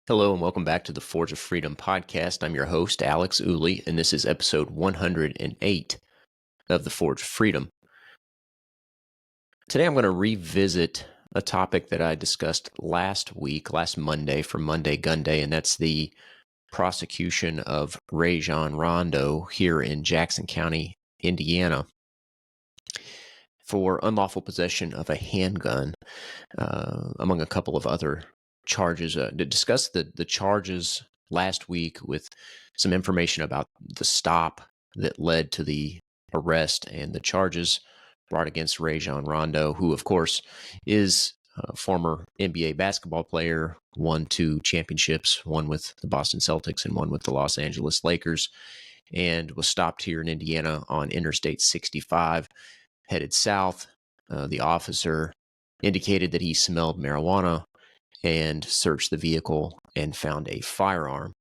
Hello and welcome back to the Forge of Freedom podcast. I'm your host, Alex Uli, and this is episode 108 of the Forge of Freedom. Today I'm going to revisit a topic that I discussed last Monday for Monday Gun Day, and that's the prosecution of Rajon Rondo here in Jackson County, Indiana, for unlawful possession of a handgun, among a couple of other charges. To discuss the charges last week with some information about the stop that led to the arrest and the charges brought against Rajon Rondo, who, of course, is a former NBA basketball player, won 2 championships, one with the Boston Celtics and one with the Los Angeles Lakers, and was stopped here in Indiana on Interstate 65, headed south. The officer indicated that he smelled marijuana and searched the vehicle and found a firearm,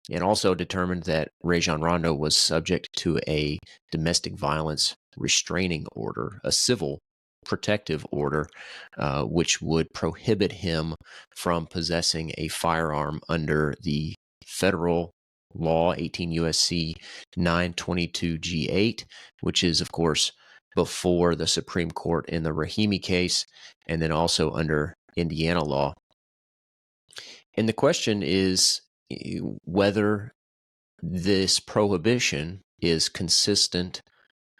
and also determined that Rajon Rondo was subject to a domestic violence restraining order, a civil protective order, which would prohibit him from possessing a firearm under the federal law 18 U.S.C. 922 G8, which is, of course, before the Supreme Court in the Rahimi case, and then also under Indiana law. And the question is whether this prohibition is consistent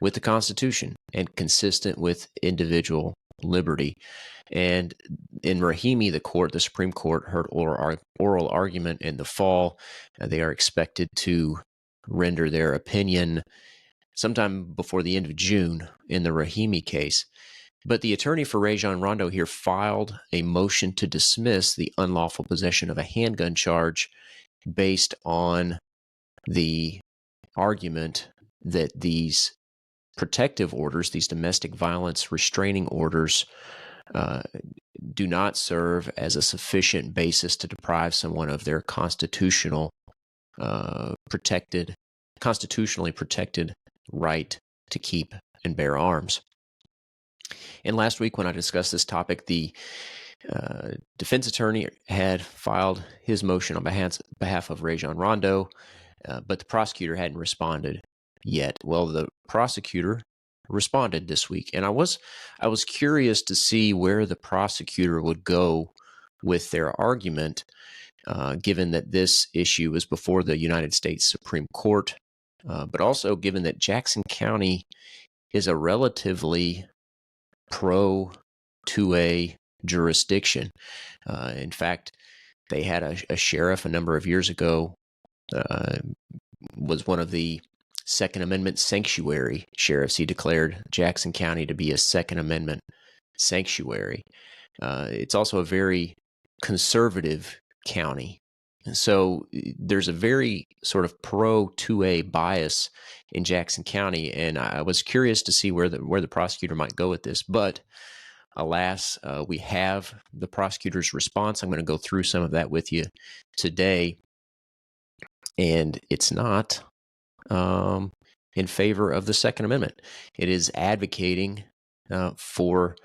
with the Constitution and consistent with individual liberty. And in Rahimi, the Supreme Court heard oral argument in the fall. They are expected to render their opinion sometime before the end of June in the Rahimi case. But the attorney for Rajon Rondo here filed a motion to dismiss the unlawful possession of a handgun charge based on the argument that these protective orders, these domestic violence restraining orders, do not serve as a sufficient basis to deprive someone of their constitutionally protected right to keep and bear arms. And last week when I discussed this topic, the defense attorney had filed his motion on behalf of Rajon Rondo, but the prosecutor hadn't responded yet. Well, the prosecutor responded this week, and I was curious to see where the prosecutor would go with their argument, given that this issue is before the United States Supreme Court, but also given that Jackson County is a relatively pro-2A jurisdiction. In fact, they had a sheriff a number of years ago, was one of the Second Amendment sanctuary sheriffs. He declared Jackson County to be a Second Amendment sanctuary. It's also a very conservative county. So there's a very sort of pro-2A bias in Jackson County, and I was curious to see where the prosecutor might go with this. But alas, we have the prosecutor's response. I'm going to go through some of that with you today, and it's not in favor of the Second Amendment. It is advocating for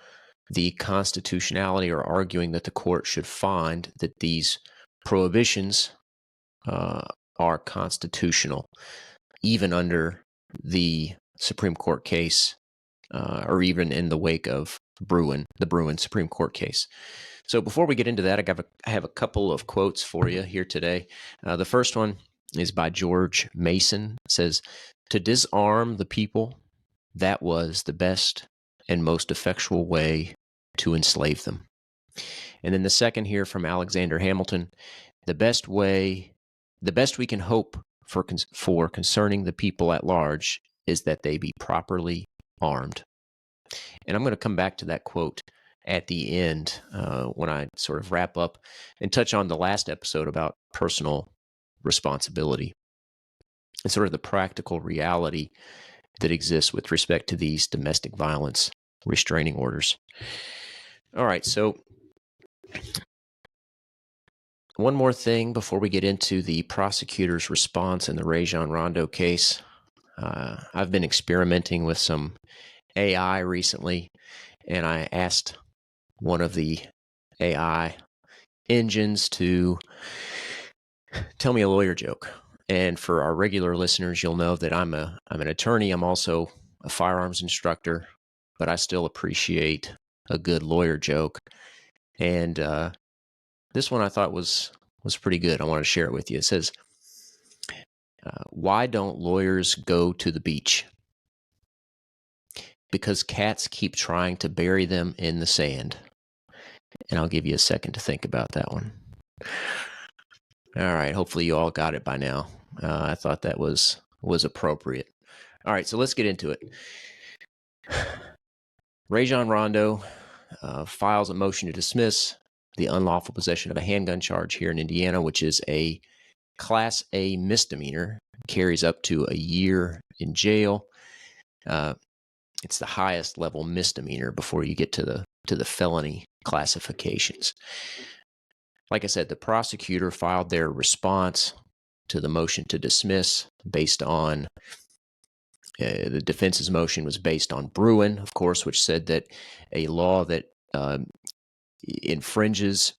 the constitutionality, or arguing that the court should find that these prohibitions are constitutional, even under the Supreme Court case, or even in the wake of the Bruin Supreme Court case. So before we get into that, I have a couple of quotes for you here today. The first one is by George Mason. It says, "To disarm the people, that was the best and most effectual way to enslave them." And then the second here from Alexander Hamilton, the best we can hope for concerning the people at large is that they be properly armed. And I'm going to come back to that quote at the end when I sort of wrap up and touch on the last episode about personal responsibility and sort of the practical reality that exists with respect to these domestic violence restraining orders. All right, so one more thing before we get into the prosecutor's response in the Rajon Rondo case. I've been experimenting with some AI recently, and I asked one of the AI engines to tell me a lawyer joke. And for our regular listeners, you'll know that I'm an attorney. I'm also a firearms instructor, but I still appreciate a good lawyer joke. And this one I thought was pretty good. I want to share it with you. It says, why don't lawyers go to the beach? Because cats keep trying to bury them in the sand. And I'll give you a second to think about that one. All right. Hopefully you all got it by now. I thought that was appropriate. All right. So let's get into it. Rajon Rondo files a motion to dismiss the unlawful possession of a handgun charge here in Indiana, which is a Class A misdemeanor, carries up to a year in jail. It's the highest level misdemeanor before you get to the felony classifications. Like I said, the prosecutor filed their response to the motion to dismiss based on the defense's motion was based on Bruin, of course, which said that a law that infringes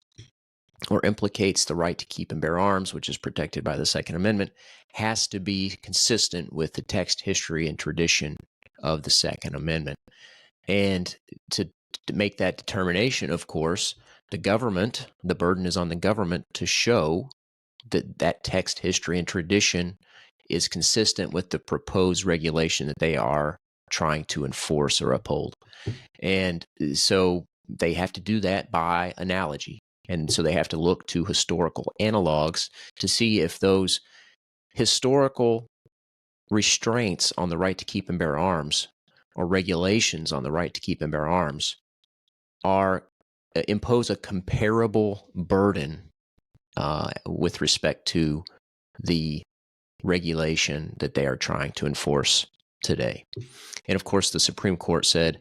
or implicates the right to keep and bear arms, which is protected by the Second Amendment, has to be consistent with the text, history, and tradition of the Second Amendment. And to make that determination, of course, the burden is on the government to show that that text, history, and tradition is consistent with the proposed regulation that they are trying to enforce or uphold. And so they have to do that by analogy. And so they have to look to historical analogs to see if those historical restraints on the right to keep and bear arms or regulations on the right to keep and bear arms impose a comparable burden with respect to the regulation that they are trying to enforce today. And of course, the Supreme Court said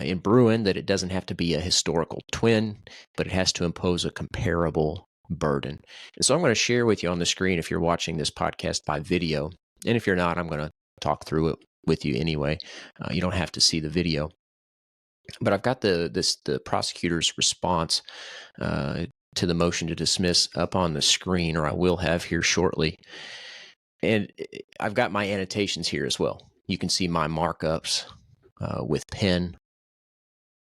in Bruin that it doesn't have to be a historical twin, but it has to impose a comparable burden. And so I'm going to share with you on the screen, if you're watching this podcast by video, and if you're not, I'm going to talk through it with you anyway. You don't have to see the video. But I've got the prosecutor's response to the motion to dismiss up on the screen, or I will have here shortly. And I've got my annotations here as well. You can see my markups with pen,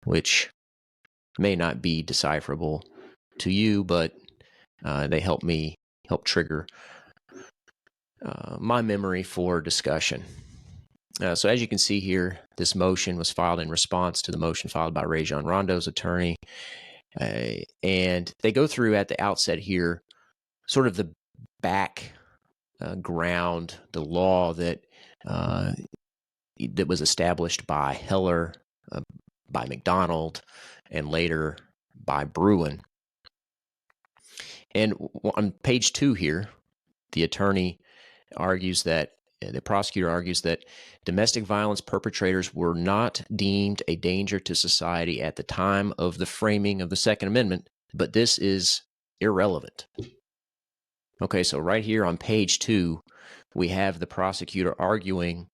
which may not be decipherable to you, but they help trigger my memory for discussion. So as you can see here, this motion was filed in response to the motion filed by Rajon Rondo's attorney. And they go through at the outset here sort of the background, the law that was established by Heller, by McDonald, and later by Bruin. And on page 2 here, the prosecutor argues that domestic violence perpetrators were not deemed a danger to society at the time of the framing of the Second Amendment, but this is irrelevant. Okay, so right here on page 2, we have the prosecutor arguing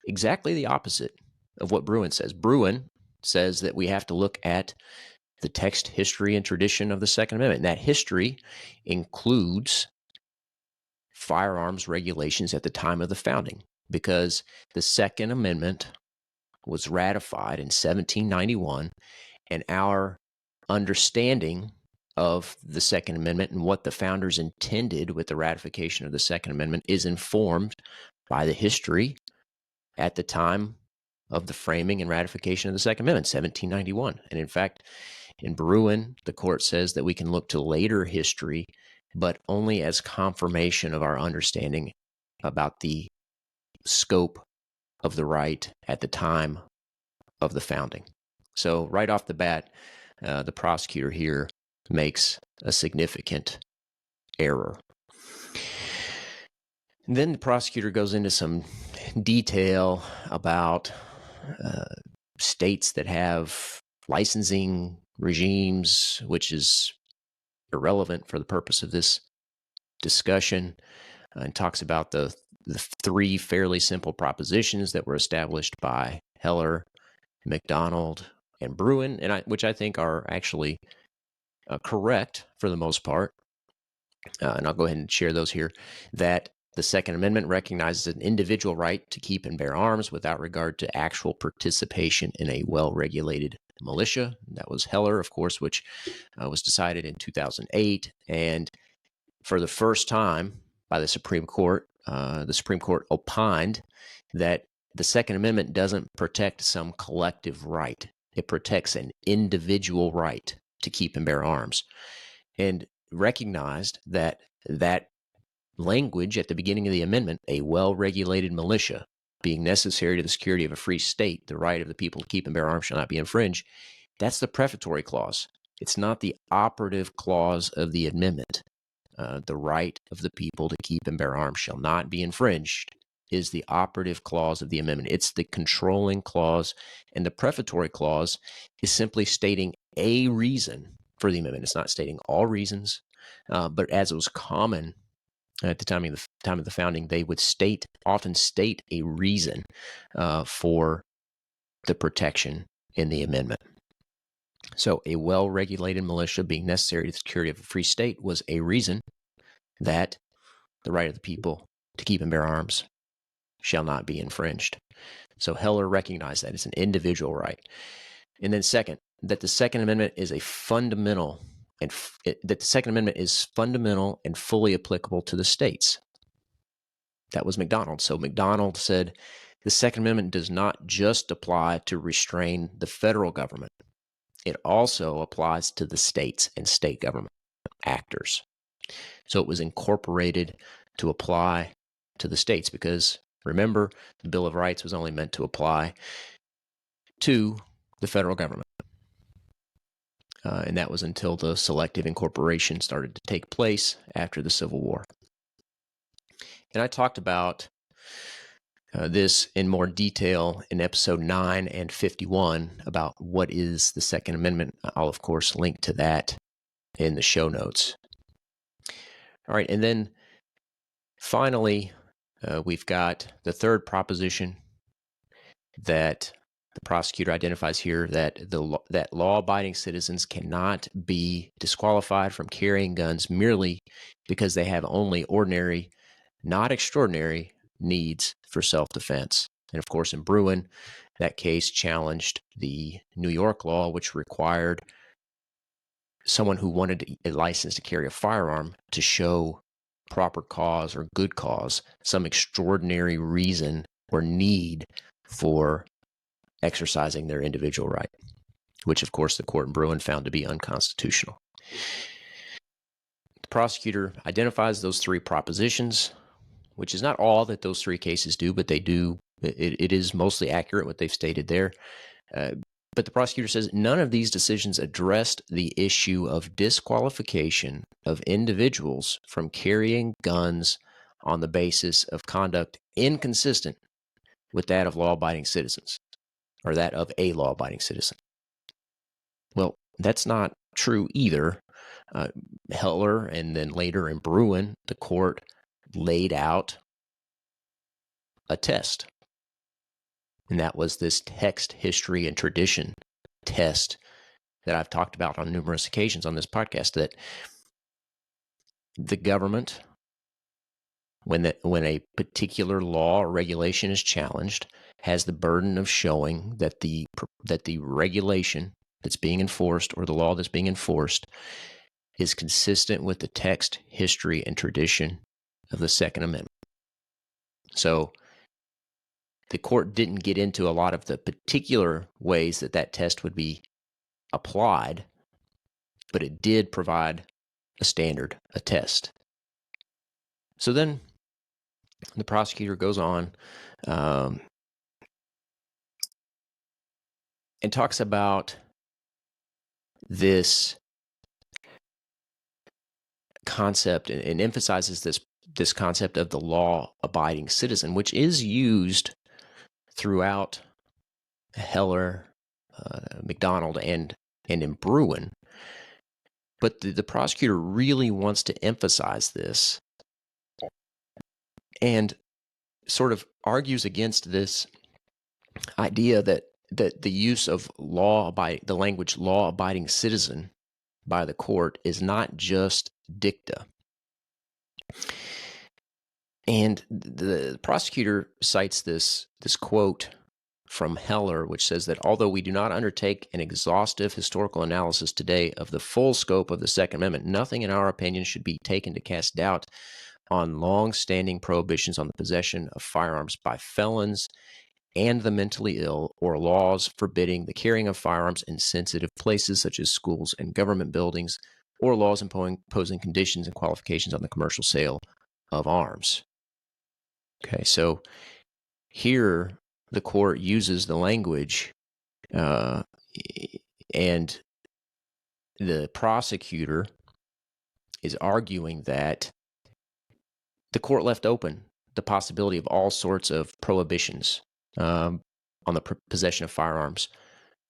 exactly the opposite of what Bruin says. Bruin says that we have to look at the text, history, and tradition of the Second Amendment. And that history includes firearms regulations at the time of the founding, because the Second Amendment was ratified in 1791, and our understanding of the Second Amendment and what the founders intended with the ratification of the Second Amendment is informed by the history at the time of the framing and ratification of the Second Amendment, 1791. And in fact, in Bruin, the court says that we can look to later history, but only as confirmation of our understanding about the scope of the right at the time of the founding. So right off the bat, the prosecutor here makes a significant error. And then the prosecutor goes into some detail about states that have licensing regimes, which is irrelevant for the purpose of this discussion, and talks about the 3 fairly simple propositions that were established by Heller, McDonald, and Bruin, which I think are actually correct for the most part, and I'll go ahead and share those here, that the Second Amendment recognizes an individual right to keep and bear arms without regard to actual participation in a well-regulated militia. That was Heller, of course, which was decided in 2008. And for the first time by the Supreme Court opined that the Second Amendment doesn't protect some collective right. It protects an individual right to keep and bear arms, and recognized that language at the beginning of the amendment, a well-regulated militia, being necessary to the security of a free state, the right of the people to keep and bear arms shall not be infringed, that's the prefatory clause. It's not the operative clause of the amendment. The right of the people to keep and bear arms shall not be infringed is the operative clause of the amendment. It's the controlling clause, and the prefatory clause is simply stating a reason for the amendment. It's not stating all reasons, but as it was common at the time of the founding, they would often state a reason for the protection in the amendment. So a well-regulated militia being necessary to the security of a free state was a reason that the right of the people to keep and bear arms shall not be infringed. So Heller recognized that it's an individual right. And then second, that the Second Amendment is fundamental and fully applicable to the states. That was McDonald. So McDonald said the Second Amendment does not just apply to restrain the federal government. It also applies to the states and state government actors. So it was incorporated to apply to the states because, remember, the Bill of Rights was only meant to apply to the federal government. And that was until the selective incorporation started to take place after the Civil War. And I talked about this in more detail in episode 9 and 51 about what is the Second Amendment. I'll, of course, link to that in the show notes. All right, and then finally, we've got the third proposition that the prosecutor identifies here, that that law-abiding citizens cannot be disqualified from carrying guns merely because they have only ordinary, not extraordinary, needs for self-defense. And of course, in Bruin, that case challenged the New York law, which required someone who wanted a license to carry a firearm to show proper cause or good cause, some extraordinary reason or need for exercising their individual right, which of course the court in Bruin found to be unconstitutional. The prosecutor identifies those three propositions, which is not all that those three cases do, but they do. It is mostly accurate what they've stated there. But the prosecutor says none of these decisions addressed the issue of disqualification of individuals from carrying guns on the basis of conduct inconsistent with that of law-abiding citizens, or that of a law-abiding citizen. Well, that's not true either. Heller and then later in Bruin, the court laid out a test. And that was this text, history, and tradition test that I've talked about on numerous occasions on this podcast, that the government, when a particular law or regulation is challenged, has the burden of showing that the regulation that's being enforced or the law that's being enforced is consistent with the text, history, and tradition of the Second Amendment. So the court didn't get into a lot of the particular ways that test would be applied, but it did provide a standard, a test. So then the prosecutor goes on and talks about this concept and emphasizes this concept of the law-abiding citizen, which is used throughout Heller, McDonald, and in Bruin. But the prosecutor really wants to emphasize this and sort of argues against this idea that the use of the language law-abiding citizen by the court is not just dicta. And the prosecutor cites this quote from Heller, which says that although we do not undertake an exhaustive historical analysis today of the full scope of the Second Amendment, nothing in our opinion should be taken to cast doubt on long-standing prohibitions on the possession of firearms by felons and the mentally ill, or laws forbidding the carrying of firearms in sensitive places such as schools and government buildings, or laws imposing conditions and qualifications on the commercial sale of arms. Okay, so here the court uses the language, and the prosecutor is arguing that the court left open the possibility of all sorts of prohibitions on the possession of firearms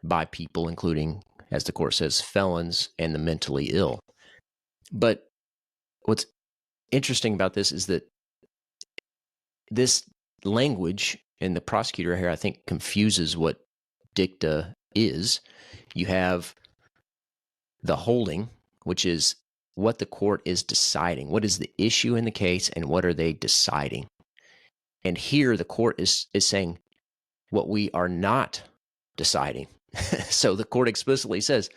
by people, including, as the court says, felons and the mentally ill. But what's interesting about this is that this language, and the prosecutor here, I think, confuses what dicta is. You have the holding, which is what the court is deciding. What is the issue in the case, and what are they deciding? And here the court is saying what we are not deciding. So the court explicitly says,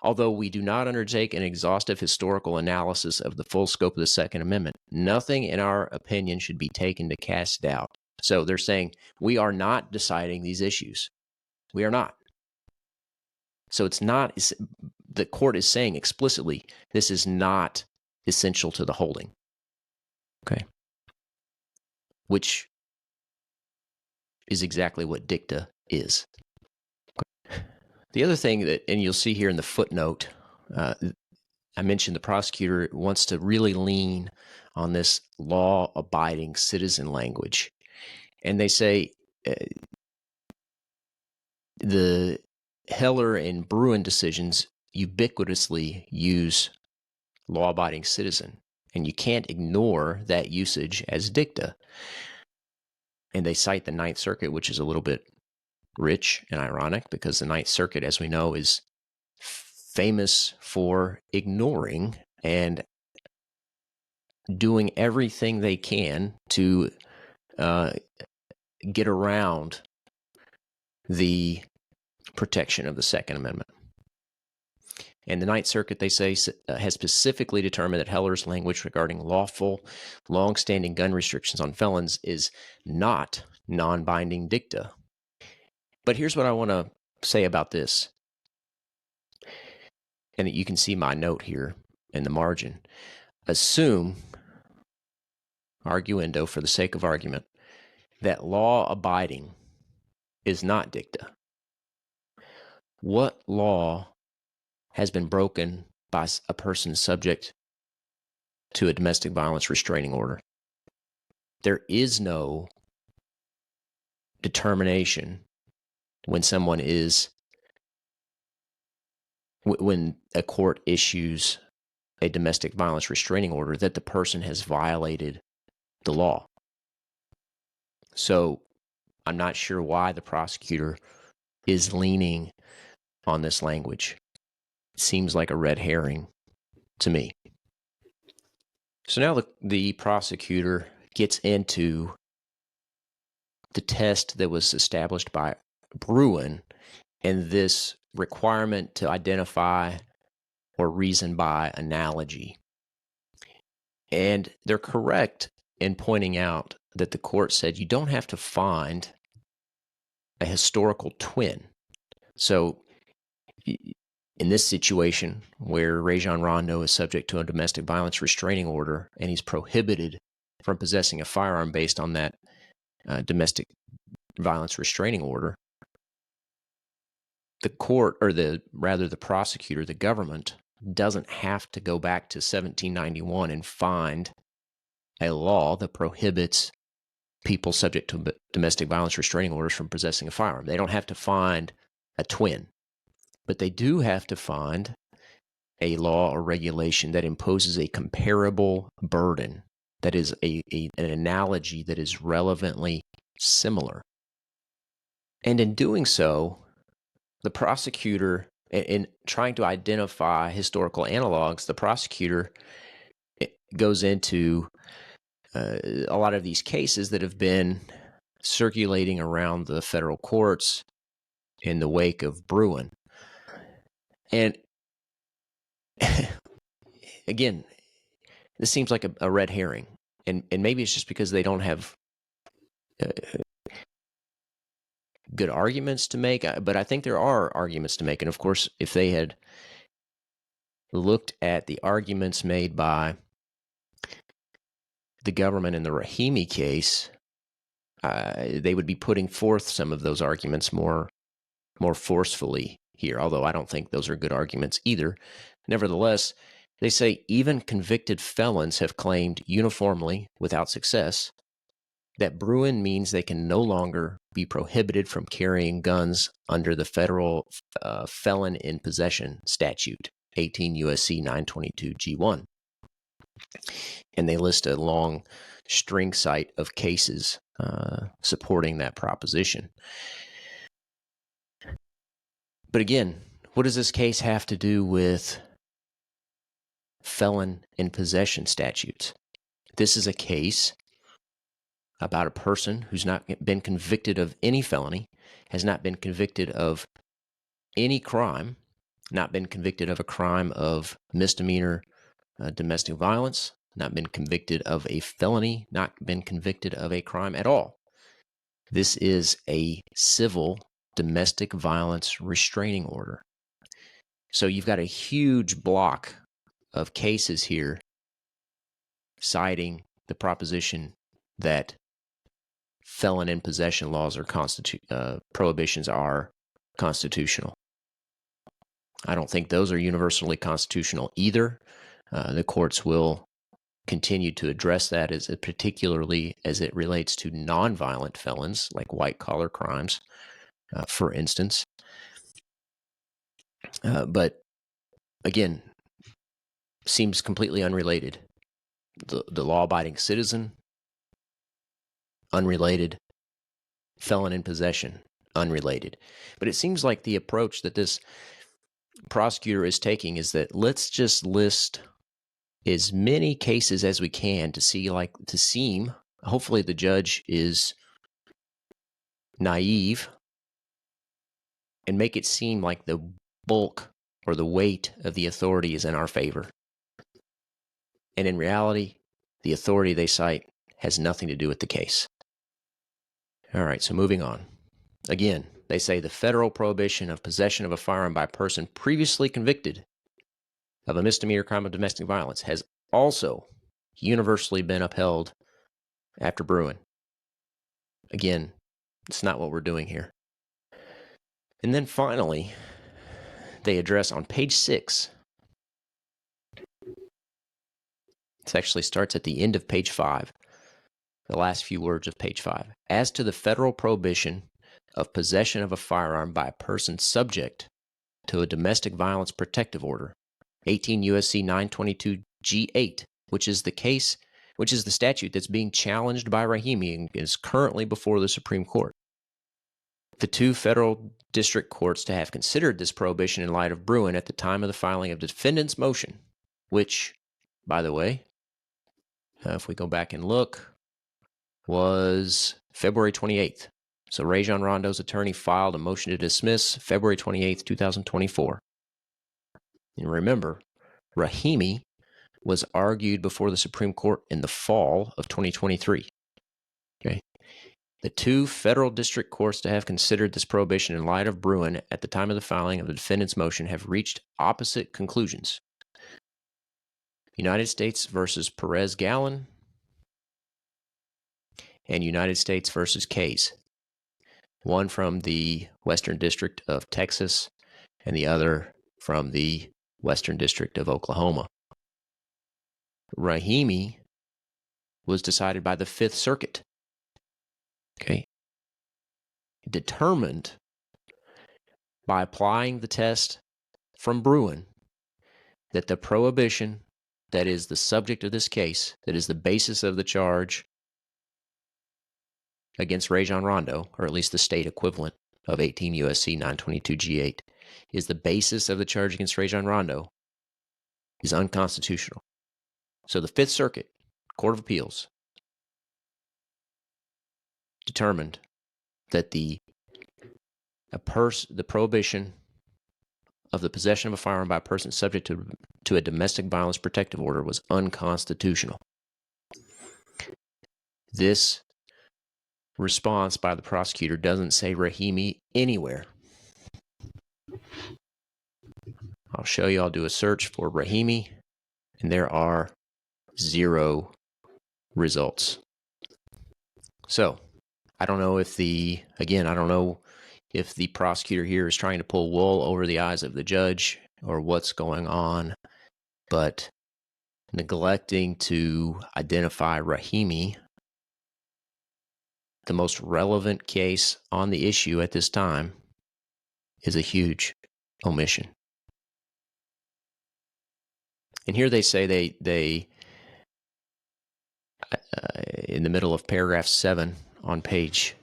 although we do not undertake an exhaustive historical analysis of the full scope of the Second Amendment, nothing in our opinion should be taken to cast doubt. So they're saying we are not deciding these issues. We are not. So it's not, the court is saying explicitly, this is not essential to the holding. Okay. Which is exactly what dicta is. The other thing that, and you'll see here in the footnote, I mentioned the prosecutor wants to really lean on this law-abiding citizen language. And they say the Heller and Bruin decisions ubiquitously use law-abiding citizen, and you can't ignore that usage as dicta. And they cite the Ninth Circuit, which is a little bit rich and ironic because the Ninth Circuit, as we know, is famous for ignoring and doing everything they can to get around the protection of the Second Amendment. And the Ninth Circuit, they say, has specifically determined that Heller's language regarding lawful, long-standing gun restrictions on felons is not non-binding dicta. But here's what I want to say about this. And you can see my note here in the margin. Assume, arguendo for the sake of argument, that law-abiding is not dicta. What law has been broken by a person subject to a domestic violence restraining order? There is no determination when someone is, when a court issues a domestic violence restraining order, that the person has violated the law. So I'm not sure why the prosecutor is leaning on this language. It seems like a red herring to me. So now the prosecutor gets into the test that was established by Bruin and this requirement to identify or reason by analogy. And they're correct in pointing out that the court said you don't have to find a historical twin. So in this situation where Rajon Rondo is subject to a domestic violence restraining order and he's prohibited from possessing a firearm based on that domestic violence restraining order, the court, or the prosecutor, the government, doesn't have to go back to 1791 and find a law that prohibits people subject to domestic violence restraining orders from possessing a firearm. They don't have to find a twin, but they do have to find a law or regulation that imposes a comparable burden, that is an analogy that is relevantly similar. And in doing so, the prosecutor In trying to identify historical analogs, the prosecutor goes into a lot of these cases that have been circulating around the federal courts in the wake of Bruin. And again, this seems like a red herring. And maybe it's just because they don't have good arguments to make, but I think there are arguments to make. And of course, if they had looked at the arguments made by the government in the Rahimi case, they would be putting forth some of those arguments more forcefully here, although I don't think those are good arguments either. Nevertheless, they say even convicted felons have claimed uniformly, without success, that Bruin means they can no longer be prohibited from carrying guns under the federal felon in possession statute, 18 U.S.C. 922 G1. And they list a long string cite of cases supporting that proposition. But again, what does this case have to do with felon in possession statutes? This is a case about a person who's not been convicted of any felony, has not been convicted of any crime, not been convicted of a crime of misdemeanor domestic violence, not been convicted of a felony, not been convicted of a crime at all. This is a civil domestic violence restraining order. So you've got a huge block of cases here citing the proposition that felon in possession laws or prohibitions are constitutional. I don't think those are universally constitutional either. The courts will continue to address that, particularly as it relates to nonviolent felons, like white-collar crimes, for instance. But again, seems completely unrelated. The law-abiding citizen, unrelated. Felon in possession, unrelated. But it seems like the approach that this prosecutor is taking is that let's just list as many cases as we can to seem, hopefully the judge is naive, and make it seem like the bulk or the weight of the authority is in our favor. And in reality, the authority they cite has nothing to do with the case. All right, so moving on. Again, they say the federal prohibition of possession of a firearm by a person previously convicted of a misdemeanor crime of domestic violence has also universally been upheld after Bruin. Again, it's not what we're doing here. And then finally, they address on page 6. It actually starts at the end of page 5, the last few words of page 5. As to the federal prohibition of possession of a firearm by a person subject to a domestic violence protective order, 18 U.S.C. 922 G8, which is the statute that's being challenged by Rahimi and is currently before the Supreme Court. The two federal district courts to have considered this prohibition in light of Bruin at the time of the filing of the defendant's motion, which, by the way, if we go back and look, was February 28th. So Rajon Rondo's attorney filed a motion to dismiss February 28th, 2024. And remember, Rahimi was argued before the Supreme Court in the fall of 2023. Okay. The two federal district courts to have considered this prohibition in light of Bruin at the time of the filing of the defendant's motion have reached opposite conclusions. United States versus Perez-Gallon and United States versus Case. One from the Western District of Texas and the other from the Western District of Oklahoma. Rahimi was decided by the Fifth Circuit. Okay. Determined by applying the test from Bruin that the prohibition that is the subject of this case, that is the basis of the charge against Rajon Rondo, or at least the state equivalent of 18 U.S.C. 922 G8, is the basis of the charge against Rajon Rondo, is unconstitutional. So the Fifth Circuit Court of Appeals determined that the prohibition of the possession of a firearm by a person subject to a domestic violence protective order was unconstitutional. This response by the prosecutor doesn't say Rahimi anywhere. I'll show you. I'll do a search for Rahimi, and there are 0 results. So I don't know if the prosecutor here is trying to pull wool over the eyes of the judge or what's going on, but neglecting to identify Rahimi, the most relevant case on the issue at this time, is a huge omission. And here they say they in the middle of paragraph 7 on page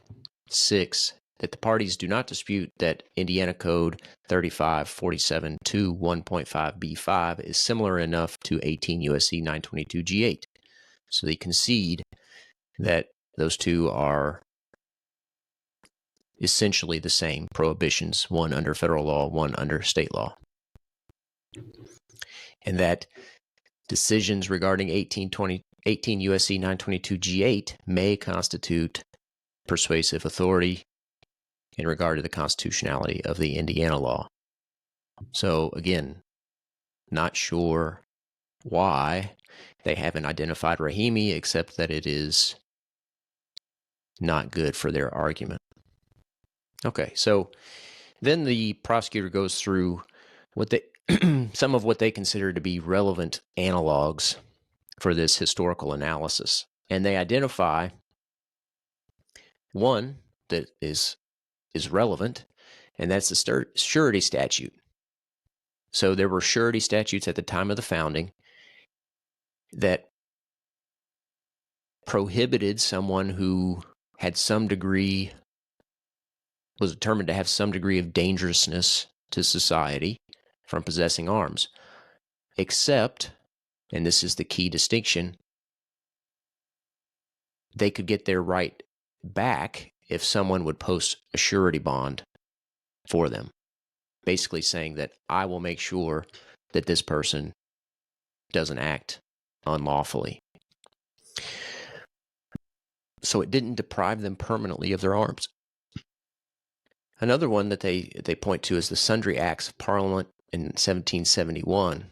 6, that the parties do not dispute that Indiana Code 3547-1.5b5 is similar enough to 18 U.S.C. 922 G8. So they concede that those two are essentially the same prohibitions, one under federal law, one under state law. And that decisions regarding 18 U.S.C. 922 G8 may constitute persuasive authority in regard to the constitutionality of the Indiana law. So again, not sure why they haven't identified Rahimi, except that it is not good for their argument. Okay, so then the prosecutor goes through some of what they consider to be relevant analogs for this historical analysis. And they identify one that is relevant, and that's the surety statute. So there were surety statutes at the time of the founding that prohibited someone who had was determined to have some degree of dangerousness to society from possessing arms, except, and this is the key distinction, they could get their right back if someone would post a surety bond for them, basically saying that I will make sure that this person doesn't act unlawfully. So it didn't deprive them permanently of their arms. Another one that they point to is the Sundry Acts of Parliament in 1771,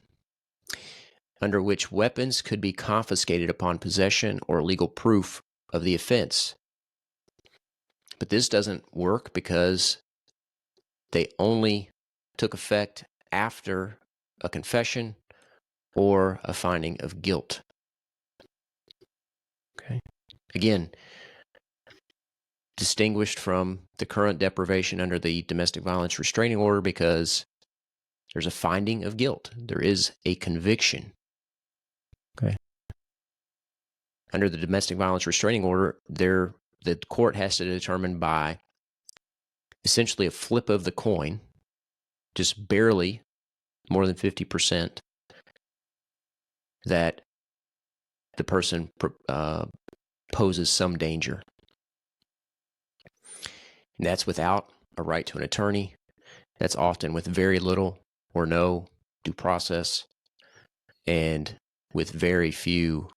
under which weapons could be confiscated upon possession or legal proof of the offense. But this doesn't work because they only took effect after a confession or a finding of guilt. Okay. Again, distinguished from the current deprivation under the domestic violence restraining order because there's a finding of guilt. There is a conviction. Okay. Under the domestic violence restraining order, the court has to determine by essentially a flip of the coin, just barely more than 50%, that the person poses some danger. And that's without a right to an attorney. That's often with very little or no due process and with very few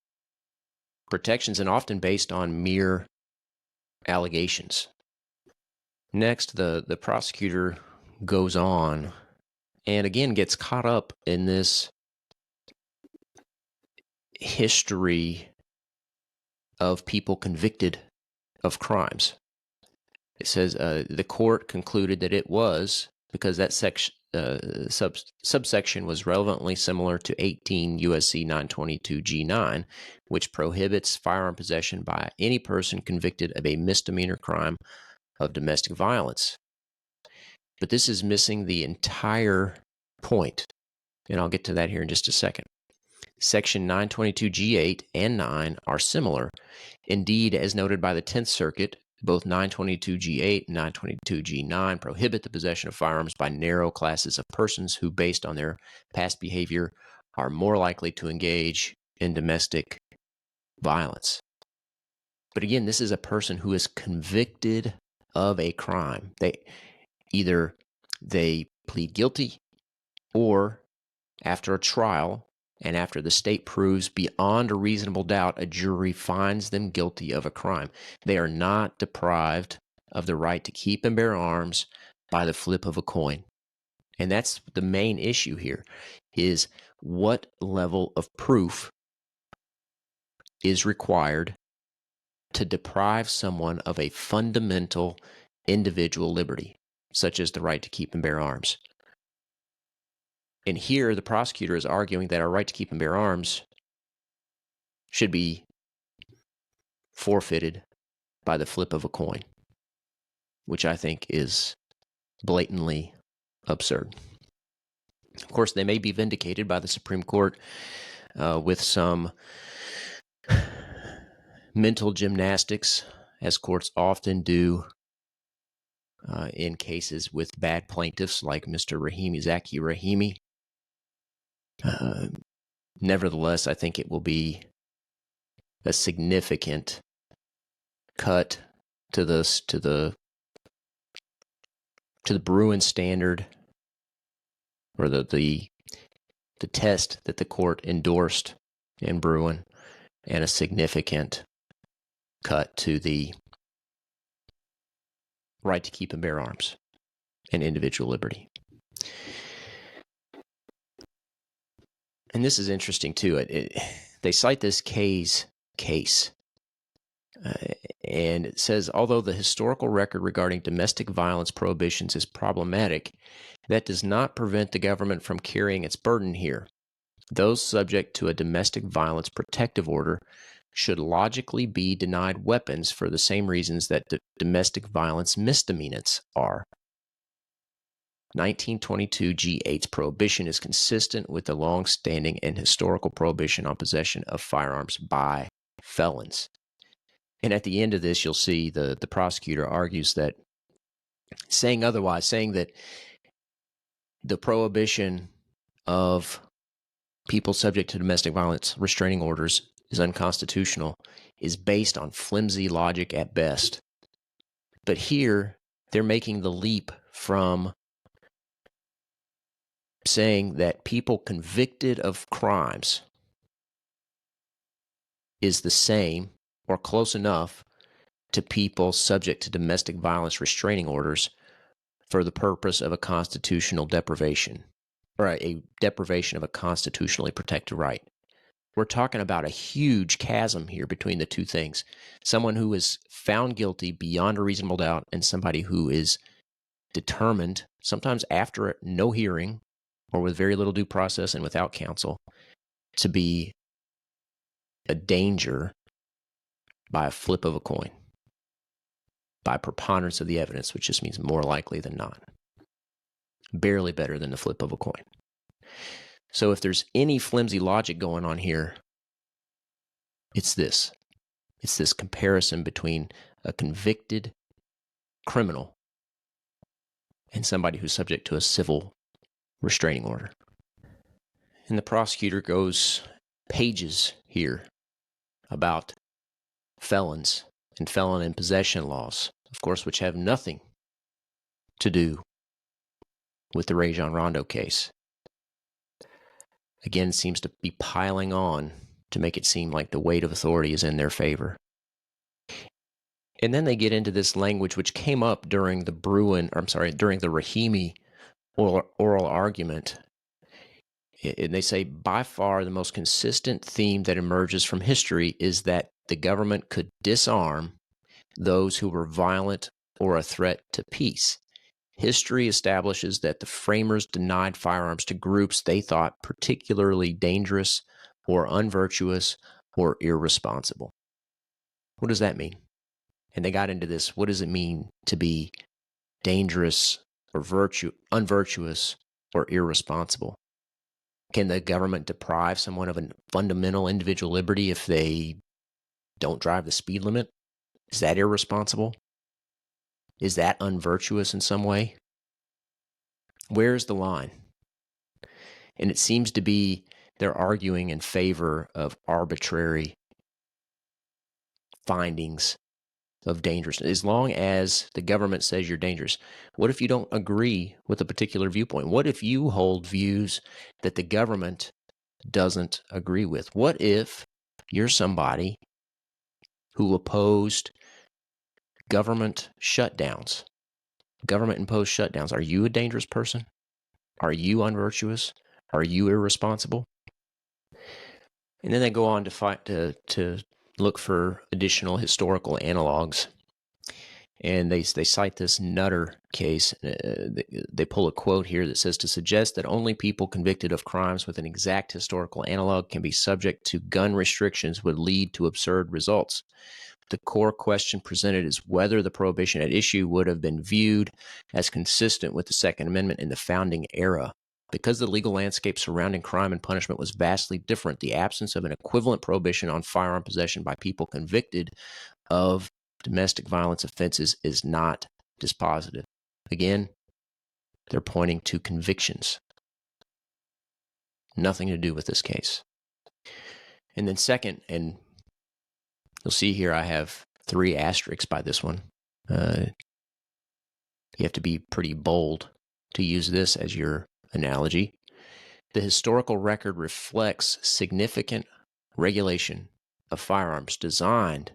protections, and often based on mere allegations. Next, the prosecutor goes on and again gets caught up in this history of people convicted of crimes. It says the court concluded that it was, because that subsection was relevantly similar to 18 U.S.C. 922 G9, which prohibits firearm possession by any person convicted of a misdemeanor crime of domestic violence. But this is missing the entire point, and I'll get to that here in just a second. Section 922 G8 and 9 are similar. Indeed, as noted by the 10th Circuit, Both 922G8 and 922G9 prohibit the possession of firearms by narrow classes of persons who, based on their past behavior, are more likely to engage in domestic violence. But again, this is a person who is convicted of a crime. Either they plead guilty, or after a trial and after the state proves beyond a reasonable doubt, a jury finds them guilty of a crime. They are not deprived of the right to keep and bear arms by the flip of a coin. And that's the main issue here, is what level of proof is required to deprive someone of a fundamental individual liberty, such as the right to keep and bear arms. And here, the prosecutor is arguing that our right to keep and bear arms should be forfeited by the flip of a coin, which I think is blatantly absurd. Of course, they may be vindicated by the Supreme Court with some mental gymnastics, as courts often do in cases with bad plaintiffs like Mr. Zaki Rahimi. Nevertheless, I think it will be a significant cut to the Bruin standard, or the test that the court endorsed in Bruin, and a significant cut to the right to keep and bear arms and individual liberty. And this is interesting too. They cite this case, and it says, although the historical record regarding domestic violence prohibitions is problematic, that does not prevent the government from carrying its burden here. Those subject to a domestic violence protective order should logically be denied weapons for the same reasons that domestic violence misdemeanors are. 1922 G8's prohibition is consistent with the long-standing and historical prohibition on possession of firearms by felons. And at the end of this, you'll see the prosecutor argues that saying that the prohibition of people subject to domestic violence restraining orders is unconstitutional is based on flimsy logic at best. But here, they're making the leap from saying that people convicted of crimes is the same or close enough to people subject to domestic violence restraining orders for the purpose of a constitutional deprivation, or a deprivation of a constitutionally protected right. We're talking about a huge chasm here between the two things. Someone who is found guilty beyond a reasonable doubt, and somebody who is determined, sometimes after no hearing or with very little due process and without counsel, to be a danger by a flip of a coin, by preponderance of the evidence, which just means more likely than not. Barely better than the flip of a coin. So if there's any flimsy logic going on here, it's this. It's this comparison between a convicted criminal and somebody who's subject to a civil restraining order. And the prosecutor goes pages here about felons and felon in possession laws, of course, which have nothing to do with the Rajon Rondo case. Again, seems to be piling on to make it seem like the weight of authority is in their favor. And then they get into this language which came up during the Rahimi oral argument. And they say, by far the most consistent theme that emerges from history is that the government could disarm those who were violent or a threat to peace. History establishes that the framers denied firearms to groups they thought particularly dangerous or unvirtuous or irresponsible. What does that mean? And they got into this, what does it mean to be dangerous or unvirtuous or irresponsible? Can the government deprive someone of a fundamental individual liberty if they don't drive the speed limit? Is that irresponsible? Is that unvirtuous in some way? Where's the line? And it seems to be they're arguing in favor of arbitrary findings of dangerousness. As long as the government says you're dangerous, what if you don't agree with a particular viewpoint? What if you hold views that the government doesn't agree with? What if you're somebody who opposed government shutdowns, government imposed shutdowns? Are you a dangerous person? Are you unvirtuous? Are you irresponsible? And then they go on to look for additional historical analogs. And they cite this Nutter case. They pull a quote here that says, to suggest that only people convicted of crimes with an exact historical analog can be subject to gun restrictions would lead to absurd results. The core question presented is whether the prohibition at issue would have been viewed as consistent with the Second Amendment in the founding era. Because the legal landscape surrounding crime and punishment was vastly different, the absence of an equivalent prohibition on firearm possession by people convicted of domestic violence offenses is not dispositive. Again, they're pointing to convictions. Nothing to do with this case. And then second, and you'll see here I have 3 asterisks by this one. You have to be pretty bold to use this as your analogy. The historical record reflects significant regulation of firearms designed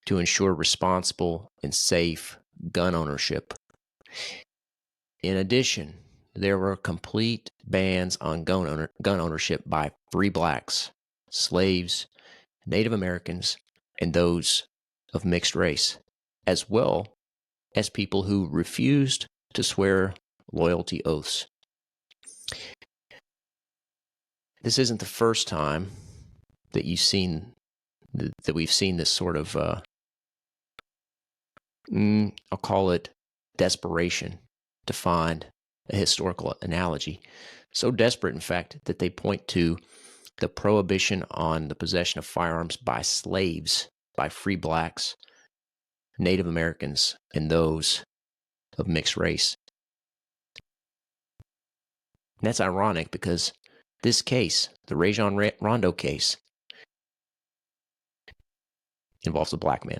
to ensure responsible and safe gun ownership. In addition, there were complete bans on gun ownership by free blacks, slaves, Native Americans, and those of mixed race, as well as people who refused to swear loyalty oaths. This isn't the first time that we've seen this sort of, I'll call it desperation to find a historical analogy. So desperate, in fact, that they point to the prohibition on the possession of firearms by slaves, by free blacks, Native Americans, and those of mixed race. And that's ironic because this case, the Rajon Rondo case, involves a black man.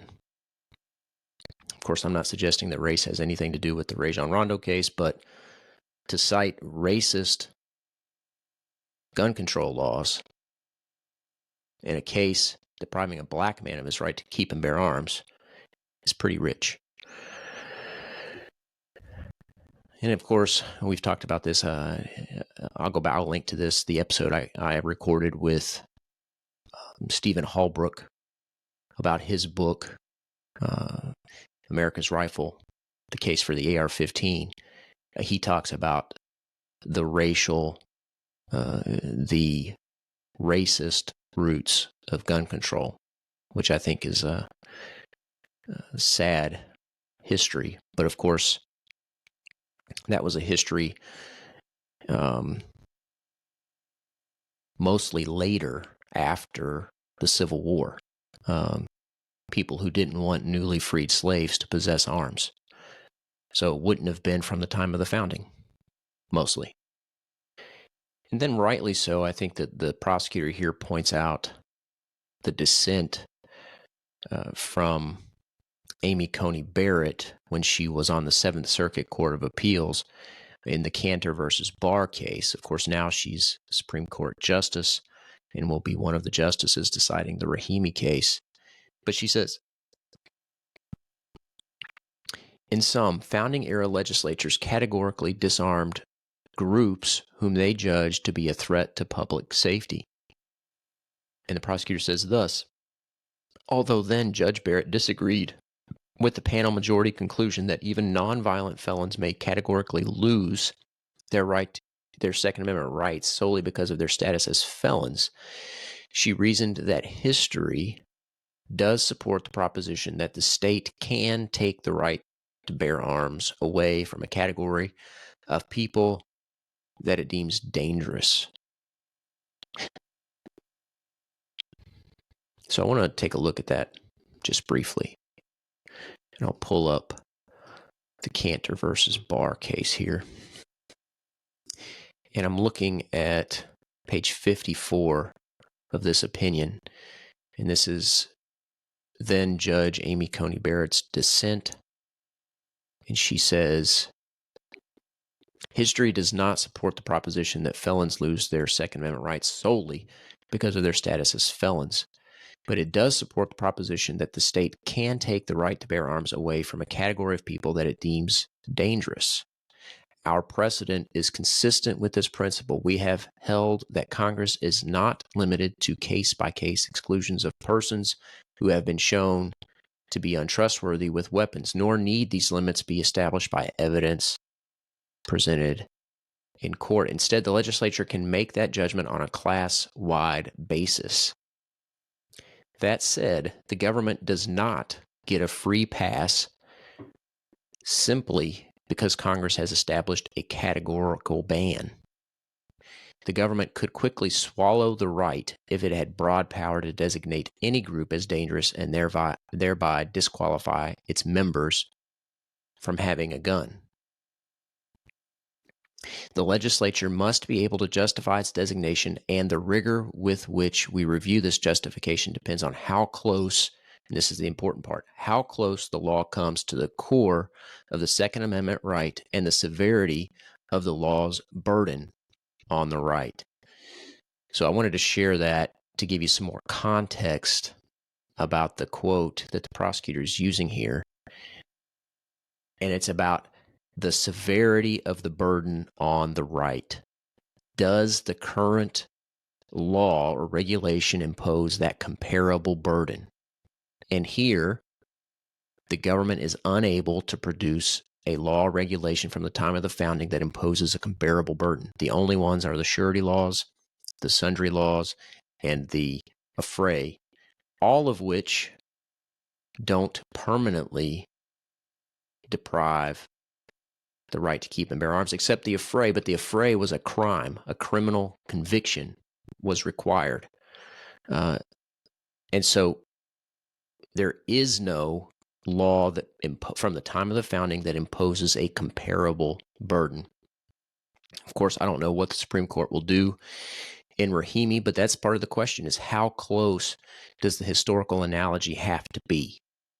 Of course, I'm not suggesting that race has anything to do with the Rajon Rondo case, but to cite racist gun control laws in a case depriving a black man of his right to keep and bear arms is pretty rich. And of course, we've talked about this. I'll link to this, the episode I recorded with Stephen Hallbrook about his book, America's Rifle, the case for the AR-15. He talks about the the racist roots of gun control, which I think is a sad history. But of course, that was a history mostly later after the Civil War. People who didn't want newly freed slaves to possess arms. So it wouldn't have been from the time of the founding, mostly. And then rightly so, I think that the prosecutor here points out the dissent from Amy Coney Barrett when she was on the Seventh Circuit Court of Appeals in the Cantor versus Barr case. Of course, now she's a Supreme Court justice and will be one of the justices deciding the Rahimi case. But she says, in some, founding-era legislatures categorically disarmed groups whom they judged to be a threat to public safety. And the prosecutor says thus, although then Judge Barrett disagreed with the panel majority conclusion that even nonviolent felons may categorically lose their Second Amendment rights solely because of their status as felons, she reasoned that history does support the proposition that the state can take the right to bear arms away from a category of people that it deems dangerous. So I want to take a look at that just briefly. And I'll pull up the Cantor versus Barr case here. And I'm looking at page 54 of this opinion. And this is then Judge Amy Coney Barrett's dissent. And she says, history does not support the proposition that felons lose their Second Amendment rights solely because of their status as felons. But it does support the proposition that the state can take the right to bear arms away from a category of people that it deems dangerous. Our precedent is consistent with this principle. We have held that Congress is not limited to case-by-case exclusions of persons who have been shown to be untrustworthy with weapons, nor need these limits be established by evidence presented in court. Instead, the legislature can make that judgment on a class-wide basis. That said, the government does not get a free pass simply because Congress has established a categorical ban. The government could quickly swallow the right if it had broad power to designate any group as dangerous and thereby disqualify its members from having a gun. The legislature must be able to justify its designation, and the rigor with which we review this justification depends on how close, and this is the important part, how close the law comes to the core of the Second Amendment right and the severity of the law's burden on the right. So I wanted to share that to give you some more context about the quote that the prosecutor is using here. And it's about the severity of the burden on the right. Does the current law or regulation impose that comparable burden? And here, the government is unable to produce a law or regulation from the time of the founding that imposes a comparable burden. The only ones are the surety laws, the sundry laws, and the affray, all of which don't permanently deprive the right to keep and bear arms, except the affray. But the affray was a crime. A criminal conviction was required. And so there is no law that from the time of the founding that imposes a comparable burden. Of course, I don't know what the Supreme Court will do in Rahimi, but that's part of the question, is how close does the historical analogy have to be?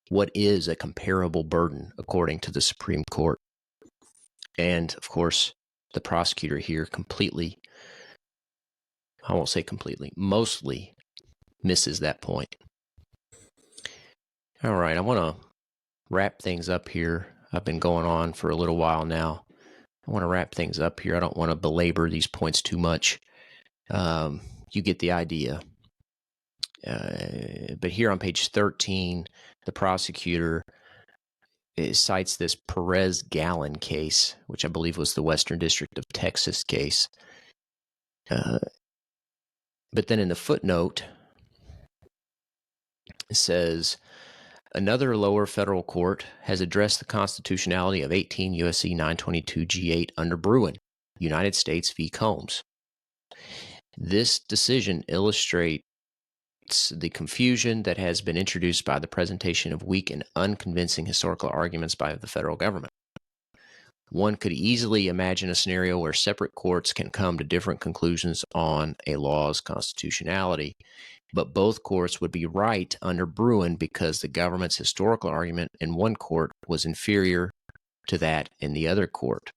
What is a comparable burden according to the Supreme Court? And, of course, the prosecutor here mostly misses that point. All right, I want to wrap things up here. I've been going on for a little while now. I want to wrap things up here. I don't want to belabor these points too much. You get the idea. But here on page 13, the prosecutor cites this Perez-Gallon case, which I believe was the Western District of Texas case. But then in the footnote, it says, another lower federal court has addressed the constitutionality of 18 U.S.C. 922 G8 under Bruin, United States v. Combs. This decision illustrates the confusion that has been introduced by the presentation of weak and unconvincing historical arguments by the federal government. One could easily imagine a scenario where separate courts can come to different conclusions on a law's constitutionality, but both courts would be right under Bruin because the government's historical argument in one court was inferior to that in the other court.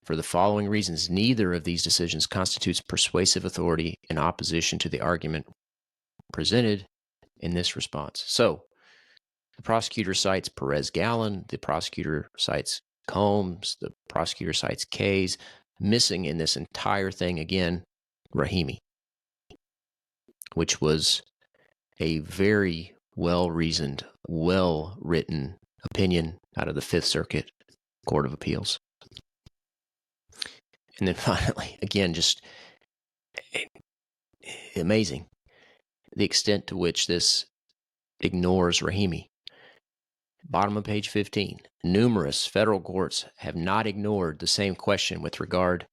For the following reasons, neither of these decisions constitutes persuasive authority in opposition to the argument presented in this response. So, the prosecutor cites Perez-Gallon, the prosecutor cites Combs, the prosecutor cites Kays. Missing in this entire thing, again, Rahimi, which was a very well-reasoned, well-written opinion out of the Fifth Circuit Court of Appeals. And then finally, again, just amazing the extent to which this ignores Rahimi. Bottom of page 15. Numerous federal courts have not ignored the same question with regard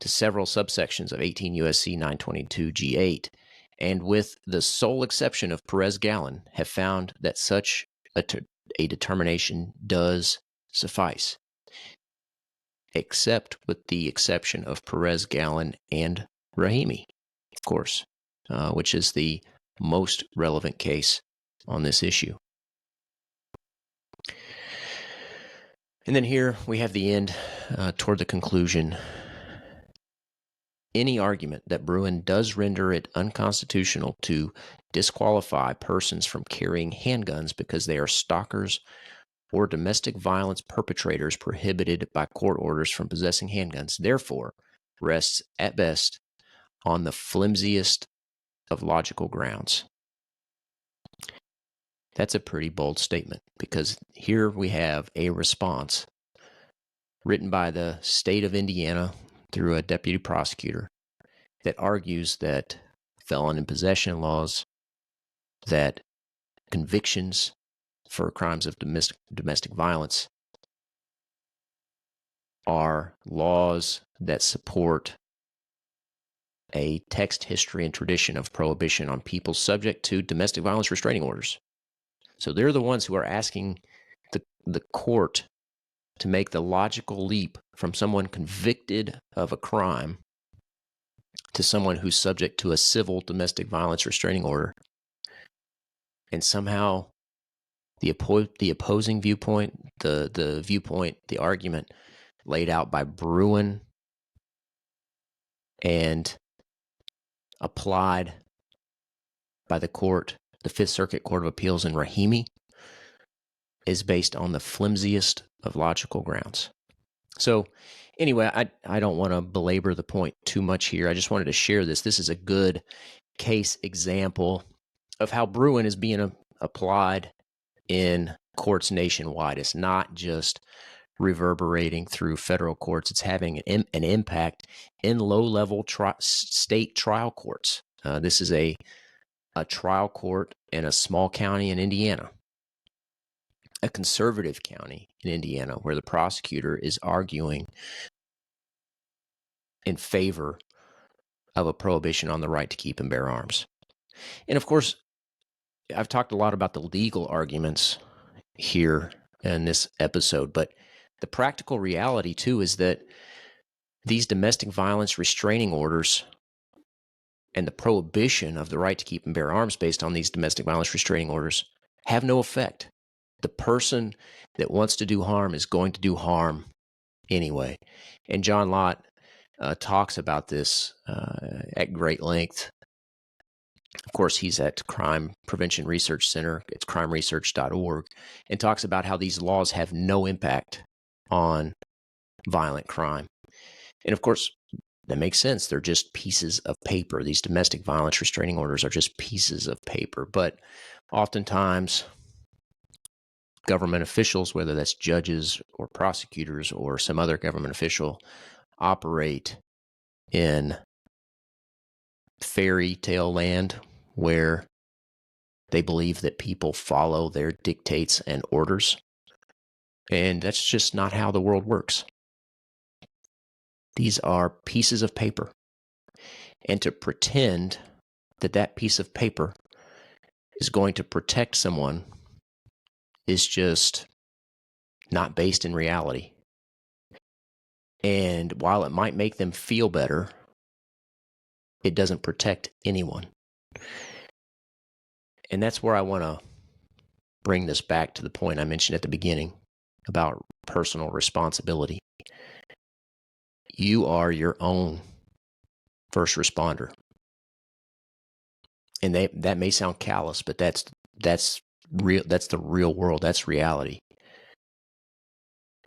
to several subsections of 18 U.S.C. 922 G8, and with the sole exception of Perez-Gallon, have found that such a determination does suffice, except with the exception of Perez, Gallon, and Rahimi, of course, which is the most relevant case on this issue. And then here we have the end toward the conclusion. Any argument that Bruin does render it unconstitutional to disqualify persons from carrying handguns because they are stalkers or domestic violence perpetrators prohibited by court orders from possessing handguns, therefore, rests at best on the flimsiest of logical grounds. That's a pretty bold statement, because here we have a response written by the state of Indiana through a deputy prosecutor that argues that felon in possession laws, that convictions for crimes of domestic violence are laws that support a text, history, and tradition of prohibition on people subject to domestic violence restraining orders. So they're the ones who are asking the court to make the logical leap from someone convicted of a crime to someone who's subject to a civil domestic violence restraining order. And somehow the opposing viewpoint, the viewpoint, the argument laid out by Bruin and applied by the court, the Fifth Circuit Court of Appeals in Rahimi, is based on the flimsiest of logical grounds. So anyway, I don't want to belabor the point too much here. I just wanted to share this. This is a good case example of how Bruin is being applied in courts nationwide. It's not just reverberating through federal courts. It's having an impact in low-level state trial courts. This is a trial court in a small county in Indiana, a conservative county in Indiana, where the prosecutor is arguing in favor of a prohibition on the right to keep and bear arms. And of course, I've talked a lot about the legal arguments here in this episode, but the practical reality too is that these domestic violence restraining orders and the prohibition of the right to keep and bear arms based on these domestic violence restraining orders have no effect. The person that wants to do harm is going to do harm anyway. And John Lott talks about this at great length. Of course, he's at Crime Prevention Research Center. It's crimeresearch.org, and talks about how these laws have no impact on violent crime. And of course, that makes sense. They're just pieces of paper. These domestic violence restraining orders are just pieces of paper. But oftentimes, government officials, whether that's judges or prosecutors or some other government official, operate in fairy tale land where they believe that people follow their dictates and orders. And that's just not how the world works. These are pieces of paper. And to pretend that that piece of paper is going to protect someone is just not based in reality. And while it might make them feel better, it doesn't protect anyone. And that's where I want to bring this back to the point I mentioned at the beginning about personal responsibility. You are your own first responder. And that may sound callous, but that's real. That's the real world. That's reality.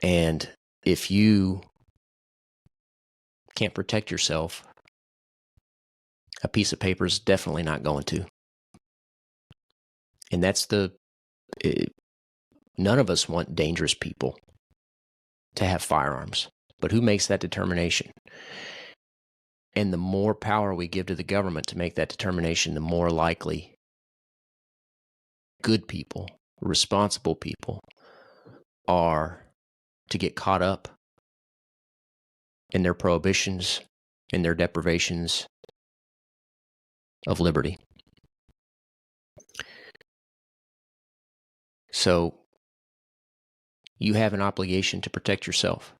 And if you can't protect yourself, a piece of paper is definitely not going to. And that's none of us want dangerous people to have firearms. But who makes that determination? And the more power we give to the government to make that determination, the more likely good people, responsible people, are to get caught up in their prohibitions and their deprivations of liberty. So you have an obligation to protect yourself.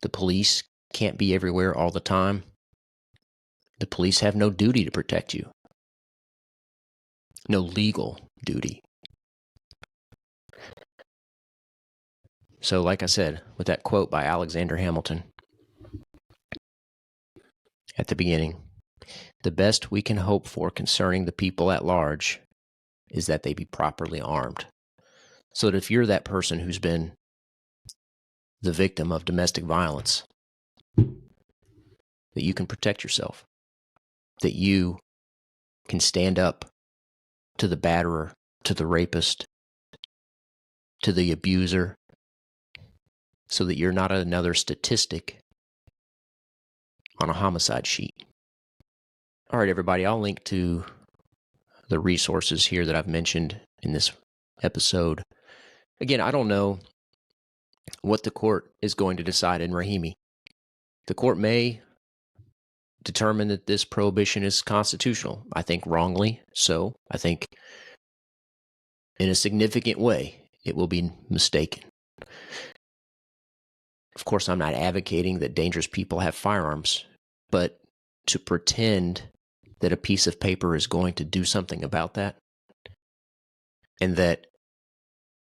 The police can't be everywhere all the time. The police have no duty to protect you. No legal duty. So, like I said, with that quote by Alexander Hamilton at the beginning, the best we can hope for concerning the people at large is that they be properly armed. So that if you're that person who's been the victim of domestic violence, that you can protect yourself, that you can stand up to the batterer, to the rapist, to the abuser, so that you're not another statistic on a homicide sheet. All right, everybody, I'll link to the resources here that I've mentioned in this episode. Again, I don't know what the court is going to decide in Rahimi. The court may determine that this prohibition is constitutional. I think wrongly so. I think in a significant way it will be mistaken. Of course, I'm not advocating that dangerous people have firearms, but to pretend that a piece of paper is going to do something about that, and that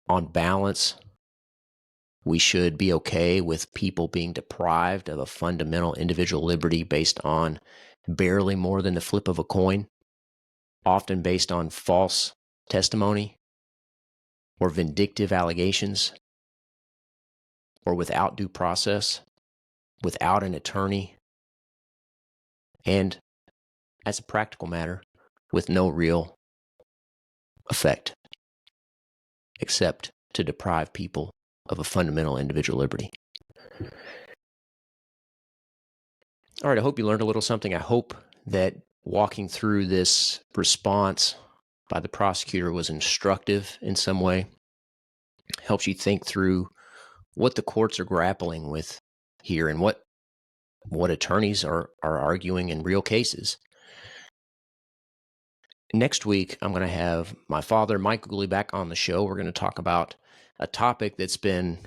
on balance, we should be okay with people being deprived of a fundamental individual liberty based on barely more than the flip of a coin, often based on false testimony or vindictive allegations, or without due process, without an attorney, and as a practical matter, with no real effect, except to deprive people of a fundamental individual liberty. All right, I hope you learned a little something. I hope that walking through this response by the prosecutor was instructive in some way, helps you think through what the courts are grappling with here and what attorneys are arguing in real cases. Next week, I'm going to have my father, Mike Gooley, back on the show. We're going to talk about a topic that's been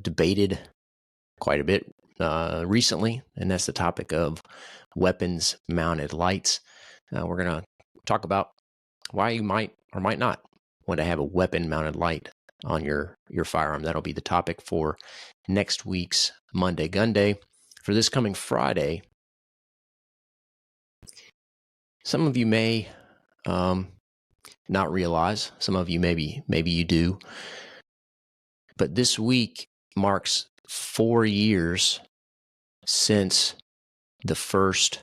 debated quite a bit recently, and that's the topic of weapons-mounted lights. We're going to talk about why you might or might not want to have a weapon-mounted light on your firearm. That'll be the topic for next week's Monday Gun Day. For this coming Friday, some of you may not realize, some of you maybe you do, but this week marks 4 years since the first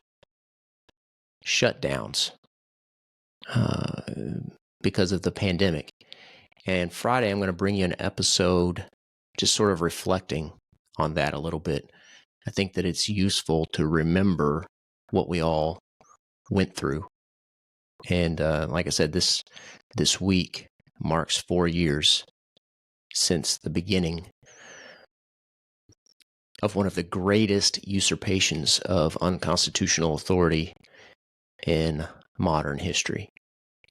shutdowns because of the pandemic. And Friday, I'm going to bring you an episode just sort of reflecting on that a little bit. I think that it's useful to remember what we all went through. And like I said, this week marks 4 years since the beginning of one of the greatest usurpations of unconstitutional authority in modern history.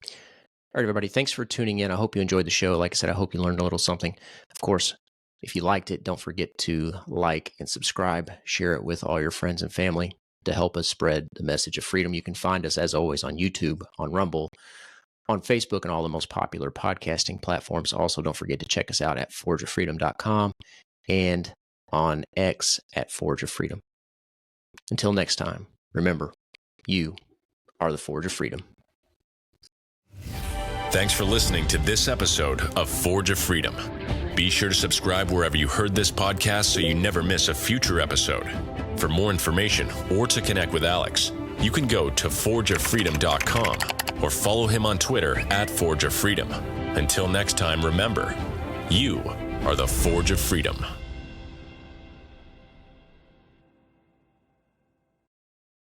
All right, everybody, thanks for tuning in. I hope you enjoyed the show. Like I said, I hope you learned a little something. Of course, if you liked it, don't forget to like and subscribe. Share it with all your friends and family to help us spread the message of freedom. You can find us, as always, on YouTube, on Rumble, on Facebook, and all the most popular podcasting platforms. Also, don't forget to check us out at forgeoffreedom.com and on X at Forge of Freedom. Until next time, remember, you are the Forge of Freedom. Thanks for listening to this episode of Forge of Freedom. Be sure to subscribe wherever you heard this podcast so you never miss a future episode. For more information or to connect with Alex, you can go to forgeoffreedom.com or follow him on Twitter at Forge of Freedom. Until next time, remember, you are the Forge of Freedom.